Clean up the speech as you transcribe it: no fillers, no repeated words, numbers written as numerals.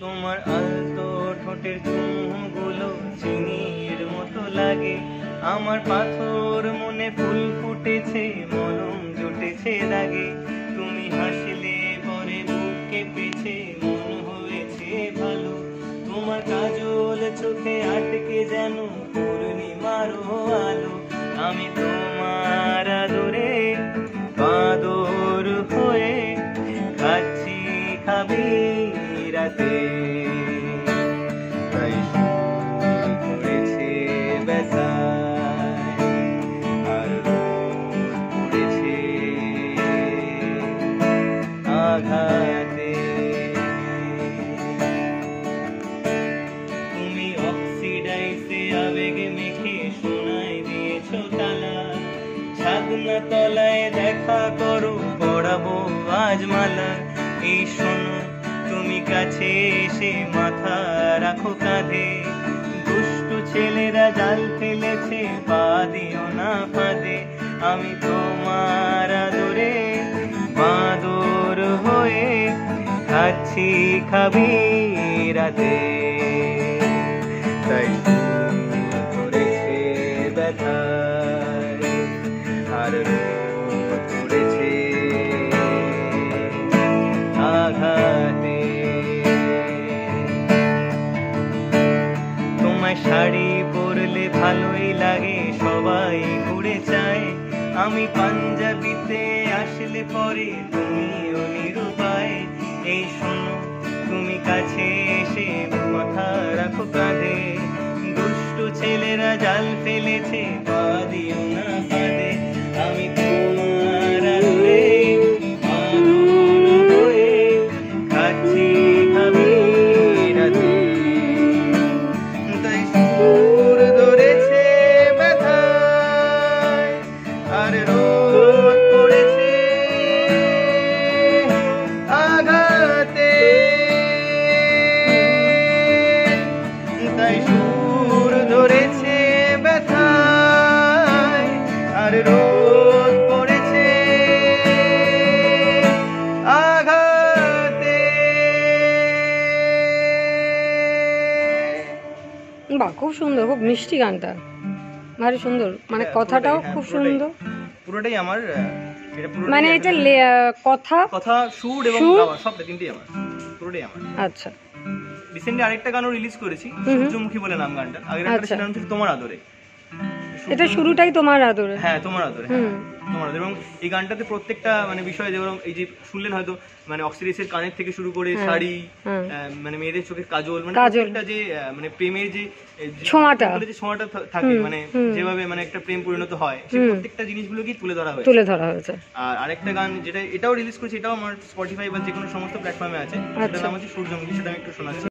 তোমার আলতো ঠোঁটের চুমগুলো চিনির মতো লাগে। আমার পাথর মনে ফুল ফুটেছে, মলম জুটেছে দাগে। তুমি হাসলে পরে বুক কেঁপেছে, মন হয়েছে ভালো। তোমার কাজল চোখে আটকে যেন পূর্ণিমারও আলো। আমি তোমার আদরে বাদর হয়ে খাচ্ছি খাবি রাতে। তাই সুর ধরেছে ব্যথায়, আর রোদ পড়েছে আঘাতে। তুমি অক্সিডাইসে আবেগে মেখে শোনায় দিয়েছ তালা। ছাদনা তলায় দেখা করো, পড়াবো আজ মালা। এই শোনো তুমি কাছে এসে মাথা রাখো কাঁধে। দুষ্টু ছেলেরা জাল ফেলেছে, পা দিও না ফাঁদে। আমি তোমার আদরে বাদর হয়ে খাচ্ছি খাবি রাতে। তাই ধরেছে ব্যথায়, আর রোদ পড়েছে আঘাতে। তোমায় শাড়ি পরলে ভালোই লাগে, সবাই ঘুরে চায়। আমি পাঞ্জাবিতে আসলে পরে তুমিও নিরুপায়। এই শোনো তুমি কাছে এসে মাথা রাখো কাঁধে। দুষ্টু ছেলেরা জাল ফেলেছে, পা দিও না ফাঁদে। আমি তোমার আদরে বাদর হয়ে খাচ্ছি খাবি রাতে। তাই সুর ধরেছে ব্যথায়, আর রোদ পড়েছে আঘাতে। তাই সুর ধরেছে ব্যথায়, আর রোদ পড়েছে আঘাতে। বাহ, খুব সুন্দর, খুব মিষ্টি গানটা, ভারী সুন্দর। মানে কথাটাও খুব সুন্দর। পুরোটাই আমার, এটা পুরোটাই মানে এটা কথা, কথা, সুর এবং গাওয়া সবটা তিনটেই আমার, পুরোটাই আমার। আচ্ছা, রিসেন্টলি আরেকটা গানও রিলিজ করেছি, সূর্যমুখী বলে নাম গানটা। আগের একটা ছিল নাম ছিল তোমার আদরে। এটা শুরুটাই তোমার আদরে। হ্যাঁ, তোমার আদরে, তোমার আদরে। এবং এই গানটাতে প্রত্যেকটা মানে বিষয়, যেমন এই যে শুনলেন হয়তো, মানে অক্সিডাইসের কানের থেকে শুরু করে শাড়ি, মানে মেয়েদের চোখের কাজল, মানে প্রত্যেকটা যে মানে প্রেমের যে ছোঁয়াটা থাকে, মানে যেভাবে মানে একটা প্রেম পরিণত হয়, সেই প্রত্যেকটা জিনিসগুলোকেই তুলে ধরা হয়েছে। আর আরেকটা গান যেটা এটাও রিলিজ করেছি, এটাও আমার স্পটিফাই বা যে কোনো সমস্ত প্ল্যাটফর্মে আছে, সেটার নাম হচ্ছে সূর্যমুখী। সেটা আমি একটু শোনাচ্ছি।